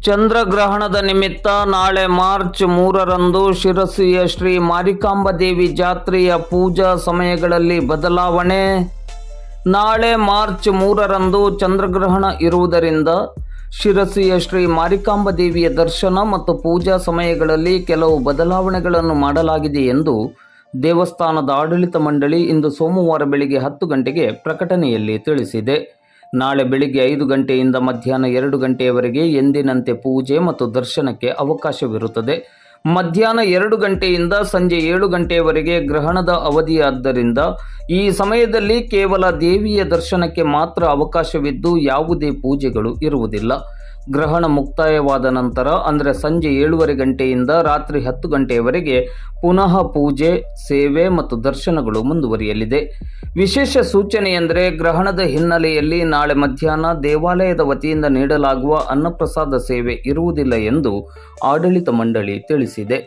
ಚಂದ್ರಗ್ರಹಣದ ನಿಮಿತ್ತ ನಾಳೆ ಮಾರ್ಚ್ 3ರಂದು ಶಿರಸಿಯ ಶ್ರೀ ಮಾರಿಕಾಂಬ ದೇವಿ ಜಾತ್ರೆಯ ಪೂಜಾ ಸಮಯಗಳಲ್ಲಿ ಬದಲಾವಣೆ. ನಾಳೆ ಮಾರ್ಚ್ 3ರಂದು ಚಂದ್ರಗ್ರಹಣ ಇರುವುದರಿಂದ ಶಿರಸಿಯ ಶ್ರೀ ಮಾರಿಕಾಂಬ ದೇವಿಯ ದರ್ಶನ ಮತ್ತು ಪೂಜಾ ಸಮಯಗಳಲ್ಲಿ ಕೆಲವು ಬದಲಾವಣೆಗಳನ್ನು ಮಾಡಲಾಗಿದೆ ಎಂದು ದೇವಸ್ಥಾನದ ಆಡಳಿತ ಮಂಡಳಿ ಇಂದು ಸೋಮವಾರ ಬೆಳಿಗ್ಗೆ 10 ಗಂಟೆಗೆ ಪ್ರಕಟಣೆಯಲ್ಲಿ ತಿಳಿಸಿದೆ. ನಾಳೆ ಬೆಳಿಗ್ಗೆ 5 ಗಂಟೆಯಿಂದ ಮಧ್ಯಾಹ್ನ 2 ಗಂಟೆಯವರೆಗೆ ಎಂದಿನಂತೆ ಪೂಜೆ ಮತ್ತು ದರ್ಶನಕ್ಕೆ ಅವಕಾಶವಿರುತ್ತದೆ. ಮಧ್ಯಾಹ್ನ 2 ಗಂಟೆಯಿಂದ ಸಂಜೆ 7 ಗಂಟೆಯವರೆಗೆ ಗ್ರಹಣದ ಅವಧಿಯಾದ್ದರಿಂದ ಈ ಸಮಯದಲ್ಲಿ ಕೇವಲ ದೇವಿಯ ದರ್ಶನಕ್ಕೆ ಮಾತ್ರ ಅವಕಾಶವಿದ್ದು ಯಾವುದೇ ಪೂಜೆಗಳು ಇರುವುದಿಲ್ಲ. ಗ್ರಹಣ ಮುಕ್ತಾಯವಾದ ನಂತರ ಅಂದರೆ ಸಂಜೆ 7:30 ಗಂಟೆಯಿಂದ ರಾತ್ರಿ 10 ಗಂಟೆಯವರೆಗೆ ಪುನಃ ಪೂಜೆ, ಸೇವೆ ಮತ್ತು ದರ್ಶನಗಳು ಮುಂದುವರಿಯಲಿದೆ. ವಿಶೇಷ ಸೂಚನೆಯೆಂದರೆ ಗ್ರಹಣದ ಹಿನ್ನೆಲೆಯಲ್ಲಿ ನಾಳೆ ಮಧ್ಯಾಹ್ನ ದೇವಾಲಯದ ವತಿಯಿಂದ ನೀಡಲಾಗುವ ಅನ್ನಪ್ರಸಾದ ಸೇವೆ ಇರುವುದಿಲ್ಲ ಎಂದು ಆಡಳಿತ ಮಂಡಳಿ ತಿಳಿಸಿದೆ.